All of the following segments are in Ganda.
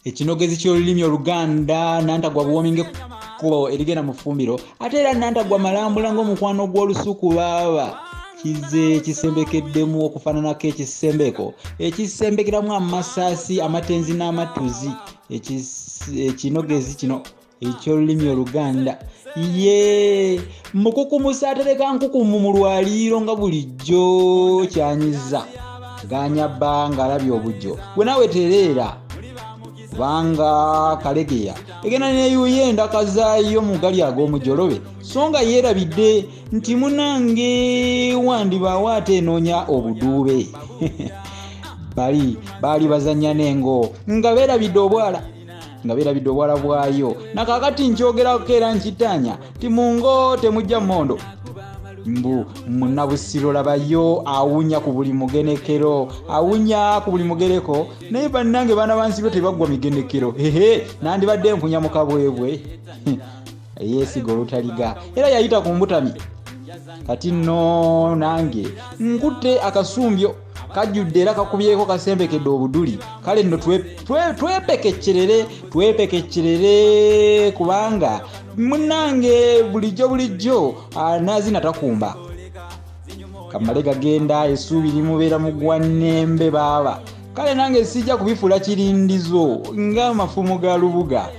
ekinogezi ky'olulimi Oluganda Nantagwa Buwominge ko erigenda mu ffumbiro ate era Nantagwa malambula ng'omukwano gw'olusuku baaba kize kisembekeddemu okufaananako ekisembeko ekisembekeramu amasaasi amatenzi n'amatuzi ekinogezi kino eky'olulimi Oluganda ye mukukumusa atereka nkukumu mu lwaliiro nga bulijjo kyanyiza ganyabba ng'alabye obujjo gwe nawe tereera kubanga kalegeya egenda neyuye endaka zaayo mu gali ag'omujolobe so nga yeerabidde nti munange wandibaawo ate enoonya obuduube baali bazannya n'engo nga beerabidde obwala bwayo nakakati nkyogerako era nkitaanya ti mungo temujja mmondo mbu munnabusiro labayo awunya ku buli mugenekero naye bannange baana bansiro tebaggwa migenekero nandibadde nkunya mu kabwebwe yeesiga olutaliga era yayita ku mbutami kati nno nange nkutte akasumbyo kajjudde era kakubyeko kasembekedde obuduli kale nno twepekecerere kubanga munnange bulijjo nazina takumba kamale gagenda essuubi limubeera mugwa nnembe baaba kale nange sijja kubifuula kirindizo ng'amafumu ga lubuga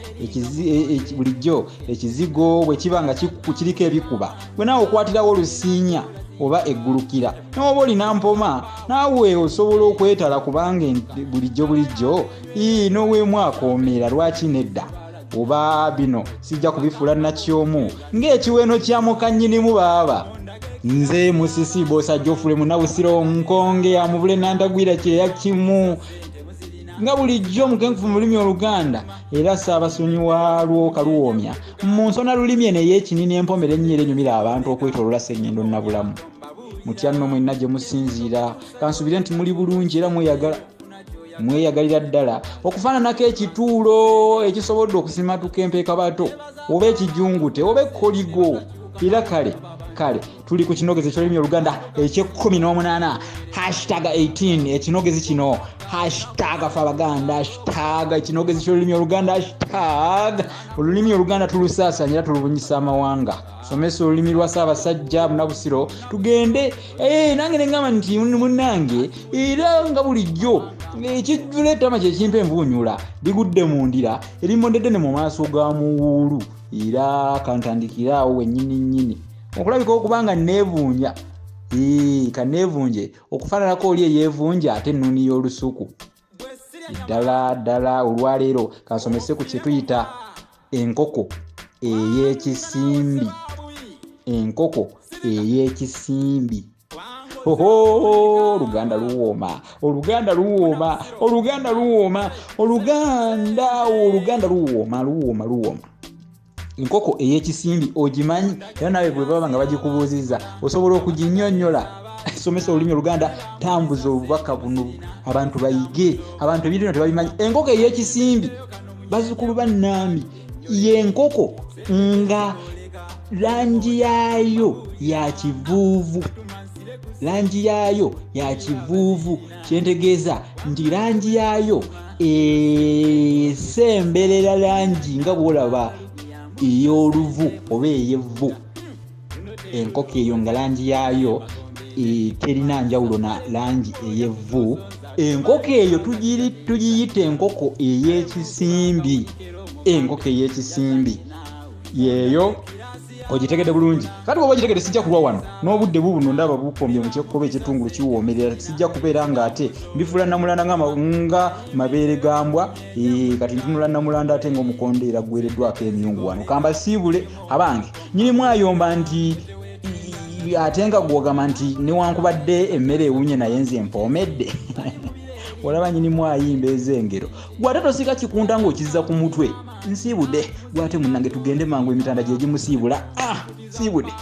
bulijjo ekizigo bwe kiba nga kiriko ebikuba bwe naawe okwatirawo olusiinya oba eggulukira n'oba olina mpoma naawe osobola okwetala kubanga bulijjo n'oweemu akoomera lwaki nedda oba bino sijja kubifuula nakyomu ng'ekiweeno kya mukannyinimu baaba nze musisi bosajjofule munabusiro nkonge amuvule nantagwira kireya kimu nga bulijjo mukenkufu mu lulimi Oluganda era Ssaabasonyi waalwo kaluwoomya mu nsona lulimi eno ey'ekinini empomera ennyera enyumira abantu okwetolola Sseŋŋendo Nnabulamu mutya nno mwenna gye musinziira kansubire nti muli bulungi era mweyagalira ddala okufaananako ekituulo ekisobodde okusimatuka empeeka bato oba ekijungute oba ekkoligo era kale tuli ku kinogezi eky'olulimi Oluganda eky'18 #18 ekinogezi kino #Fabaganda ekinogezi ky'olulimi Oluganda olulimi Oluganda tulusaasanya era tulubunyisa amawanga somesa olulimi lwa Ssaabasajja Munabusiro tugende nange nengamba nti munnange era nga bulijjo ekijjula ettama kyekimpa envuunyula ligudde mu ndira erimondedde ne mu maaso ga muwuulu era kantandikiraawo wennyini okulabika okubanga neevuunya kaneevunje okufaananako oli eyeevunja ate ennuuni y'olusuku ddala olwaleero kansomese ku kye tuyita enkoko ey'ekisimbi Oluganda luwooma enkoko ey'ekisimbi ogimanyi era nawe bwe baba nga bagikubuuzizza osobola okuginnyonnyola somesa olulimi Oluganda tambuza obubaka buno abantu bayige abantu ebintu tebabimanyi enkoko ey'ekisimbi bazzukulu bannambi y'enkoko nga langi yaayo ya kivuuvu kyentegeeza nti langi yaayo esemberera langi nga bwolaba ey'oluvu oba ey'evvu enkoko eyo nga langi yaayo terina njawulo na langi ey'evvu enkoko eyo tugiyita enkoko ey'ekisimbi yeeyo ogitegedde bulungi kati oba ogitegedde sijja kulwa wano n'obudde bubuno ndaba bukombye mu kyekkobe ekitungulu kiwoomerera sijja kubeera ng'ate mbifuula namulanda nga mabeere gambwa kati ntunula namulanda ate ng'omukonde era gwereddwako emyungu wano kamba siibule abange nyirimu ayomba nti ate nga gwogamba nti newankubadde emmere ewunye naye nze empoomedde olaba nyinimu ayimba ezengero gwate tosika kikunta ng'okizza ku mutwe nsiibudde gwate munnange tugende mangu emitanda gye gimusiibula siibudde